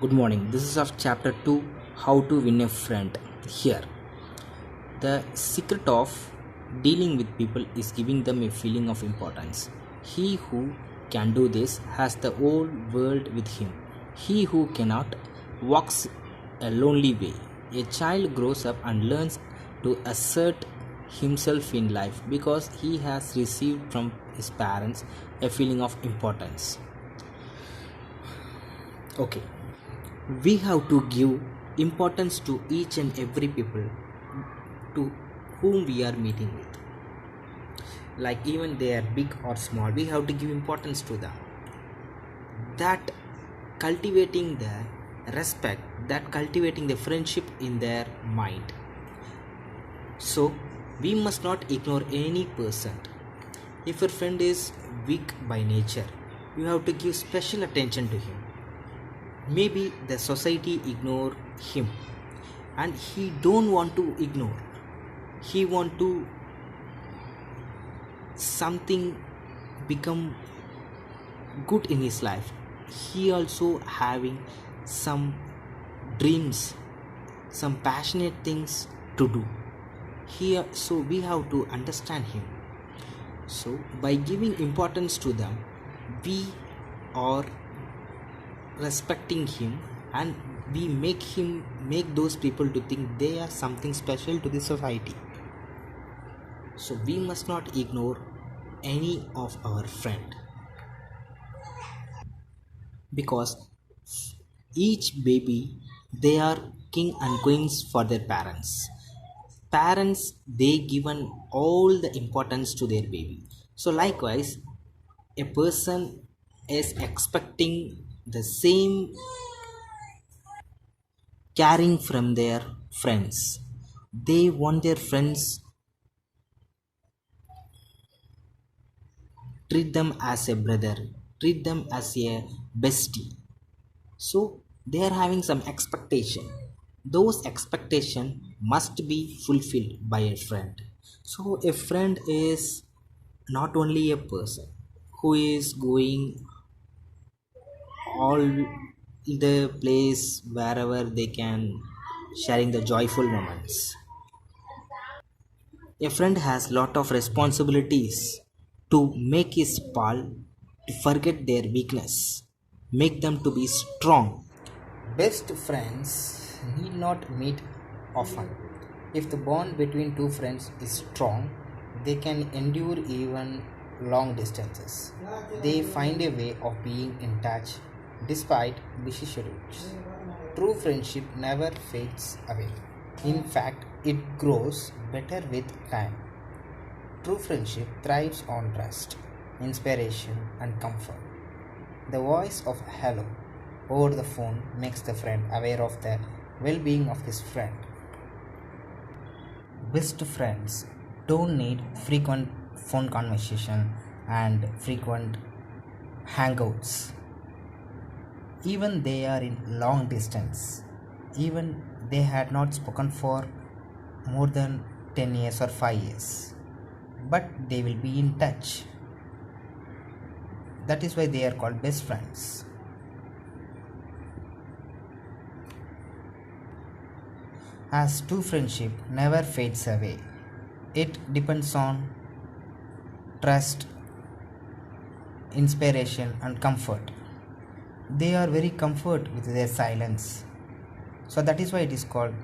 Good morning. This is of chapter 2, How to Win a Friend. Here, the secret of dealing with people is giving them a feeling of importance. He who can do this has the whole world with him. He who cannot walks a lonely way. A child grows up and learns to assert himself in life because he has received from his parents a feeling of importance. Okay, we have to give importance to each and every people to whom we are meeting with, like even they are big or small, we have to give importance to them. That cultivating the respect, that cultivating the friendship in their mind. So we must not ignore any person. If a friend is weak by nature, you have to give special attention to him. Maybe the society ignore him and he don't want to ignore, he want to something become good in his life. He also having some dreams, some passionate things to do here, so we have to understand him. So by giving importance to them, we are respecting him, and we make those people to think they are something special to the society. So we must not ignore any of our friend, because each baby, they are king and queens for their parents. They given all the importance to their baby. So likewise, a person is expecting the same caring from their friends. They want their friends treat them as a brother, treat them as a bestie. So they are having some expectation. Those expectation must be fulfilled by a friend. So a friend is not only a person who is going all the place wherever they can, sharing the joyful moments. A friend has lot of responsibilities to make his pal to forget their weakness, make them to be strong. Best friends need not meet often. If the bond between two friends is strong, they can endure even long distances. They find a way of being in touch despite busy schedules. True friendship never fades away. In fact, it grows better with time. True friendship thrives on trust, inspiration, and comfort. The voice of hello over the phone makes the friend aware of the well being of his friend. Best friends don't need frequent phone conversation and frequent hangouts. Even they are in long distance, even they had not spoken for more than 10 years or 5 years, but they will be in touch. That is why they are called best friends. As true friendship never fades away, it depends on trust, inspiration, and comfort. They are very comfort with their silence. So that is why it is called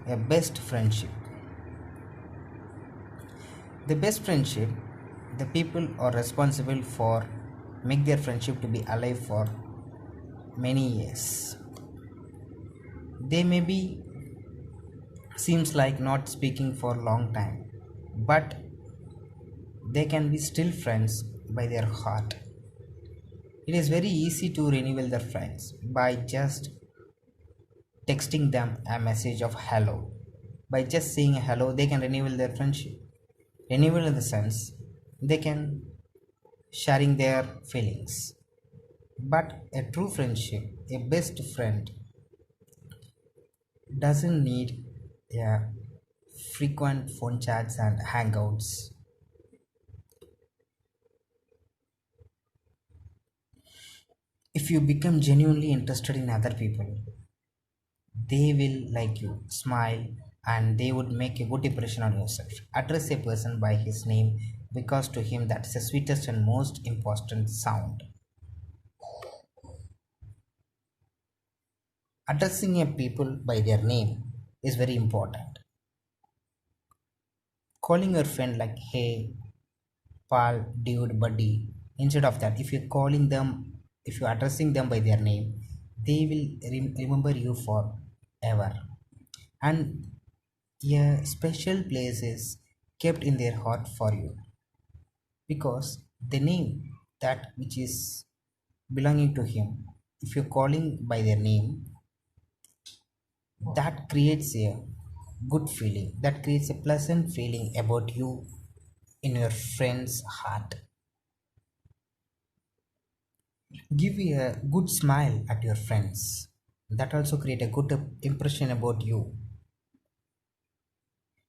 a best friendship. The best friendship, the people are responsible for make their friendship to be alive for many years. They may be seems like not speaking for a long time, but they can be still friends by their heart. It is very easy to renew their friends by just texting them a message of hello. By just saying hello, they can renew their friendship. Renewal in the sense they can sharing their feelings. But a true friendship, a best friend, doesn't need a frequent phone chats and hangouts. If you become genuinely interested in other people, they will like you, smile, and they would make a good impression on yourself. Address a person by his name because to him that's the sweetest and most important sound. Addressing a people by their name is very important. Calling your friend like hey, pal, dude, buddy, instead of that, if you're calling them, if you're addressing them by their name, they will remember you forever. And a special place is kept in their heart for you, because the name that which is belonging to him, if you're calling by their name, that creates a good feeling, that creates a pleasant feeling about you in your friend's heart. Give a good smile at your friends, that also create a good impression about you.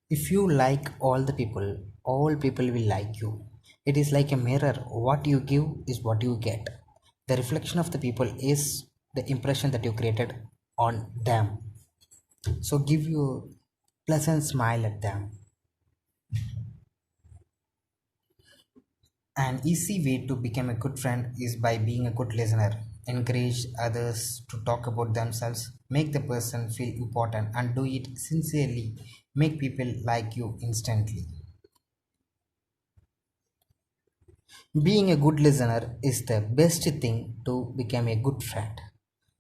If you like all people will like you. It is like a mirror, what you give is what you get. The reflection of the people is the impression that you created on them. So give you pleasant smile at them. An easy way to become a good friend is by being a good listener. Encourage others to talk about themselves, make the person feel important, and do it sincerely. Make people like you instantly. Being a good listener is the best thing to become a good friend.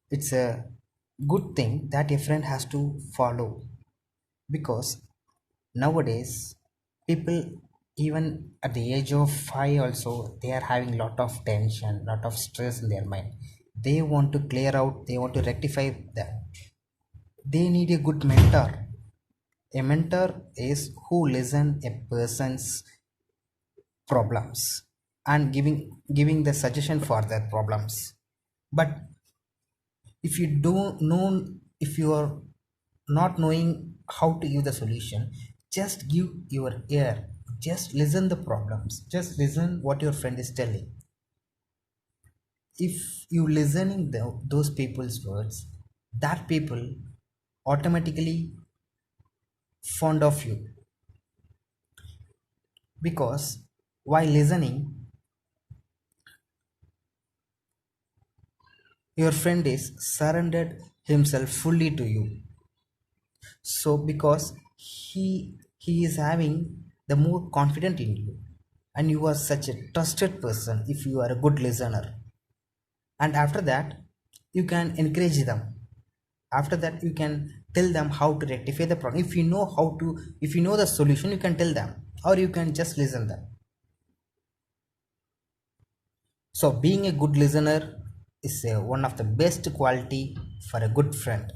It's a good thing that a friend has to follow, because nowadays people, even at the age of 5 also, they are having lot of tension, lot of stress in their mind. They want to clear out, they want to rectify that. They need a good mentor. A mentor is who listen a person's problems and giving the suggestion for their problems. But if you don't know, if you are not knowing how to give the solution, just give your ear, just listen the problems, just listen what your friend is telling. If you listening those people's words, that people automatically fond of you, because while listening, your friend is surrendered himself fully to you. So because he is having the more confident in you, and you are such a trusted person if you are a good listener. And after that, you can encourage them. After that, you can tell them how to rectify the problem. If you know how to, if you know the solution, you can tell them, or you can just listen them. So being a good listener is one of the best quality for a good friend.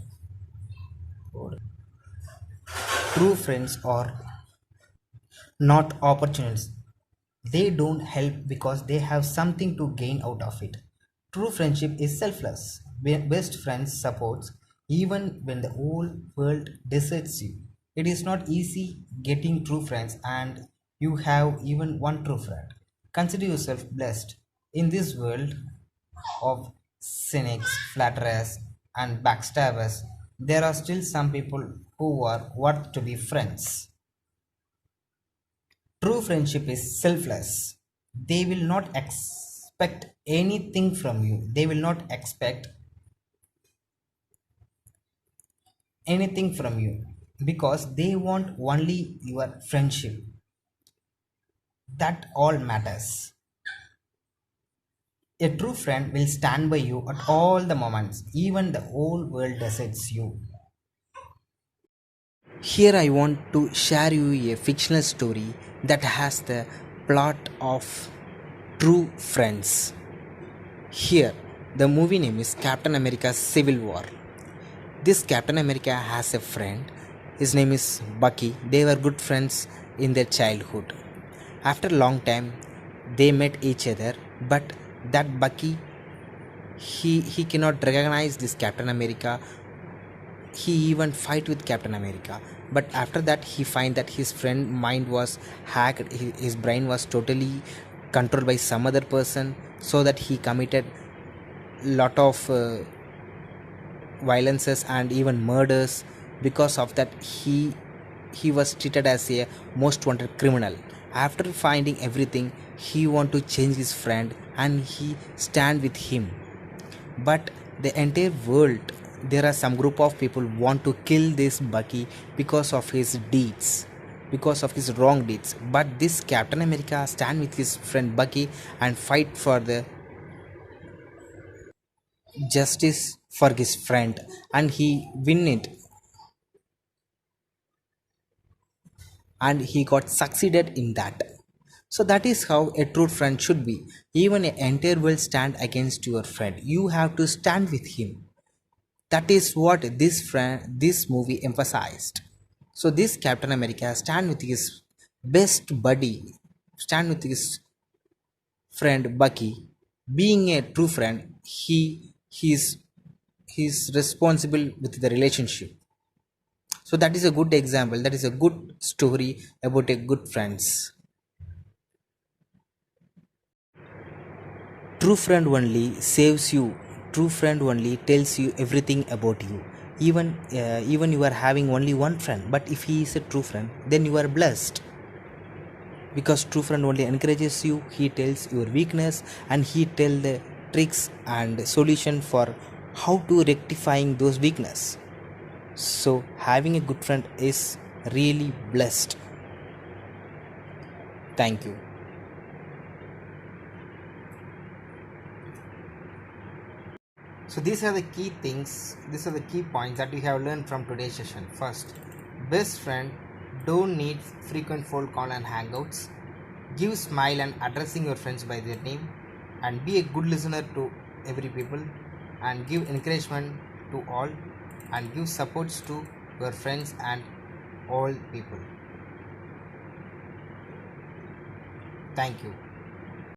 True friends are not opportunities. They don't help because they have something to gain out of it. True friendship is selfless. Best friends supports even when the whole world deserts you. It is not easy getting true friends, and you have even one true friend. Consider yourself blessed. In this world of cynics, flatterers, and backstabbers, there are still some people who are worth to be friends. True friendship is selfless. They will not expect anything from you. They will not expect anything from you, because they want only your friendship. That all matters. A true friend will stand by you at all the moments, even the whole world deserts you. Here I want to share you a fictional story that has the plot of True Friends. Here, the movie name is Captain America Civil War. This Captain America has a friend. His name is Bucky. They were good friends in their childhood. After a long time, they met each other, but that Bucky, he cannot recognize this Captain America. He even fight with Captain America, but after that he find that his friend mind was hacked. His brain was totally controlled by some other person, so that he committed lot of violences and even murders. Because of that, he was treated as a most wanted criminal. After finding everything, he want to change his friend and he stand with him. But the entire world, there are some group of people want to kill this Bucky because of his deeds, because of his wrong deeds. But this Captain America stand with his friend Bucky and fight for the justice for his friend, and he win it, and he got succeeded in that. So that is how a true friend should be. Even an entire world stand against your friend, you have to stand with him. That is what this movie emphasized. So this Captain America stand with his best buddy, stand with his friend Bucky. Being a true friend, he's responsible with the relationship. So that is a good example, that is a good story about a good friends. True friend only saves you. True friend only tells you everything about you. Even you are having only one friend, but if he is a true friend, then you are blessed. Because true friend only encourages you, he tells your weakness, and he tell the tricks and solution for how to rectifying those weakness. So having a good friend is really blessed. Thank you. So these are the key things, these are the key points that we have learned from today's session. First, best friend don't need frequent phone call and hangouts. Give smile and addressing your friends by their name, and be a good listener to every people, and give encouragement to all, and give supports to your friends and all people. Thank you.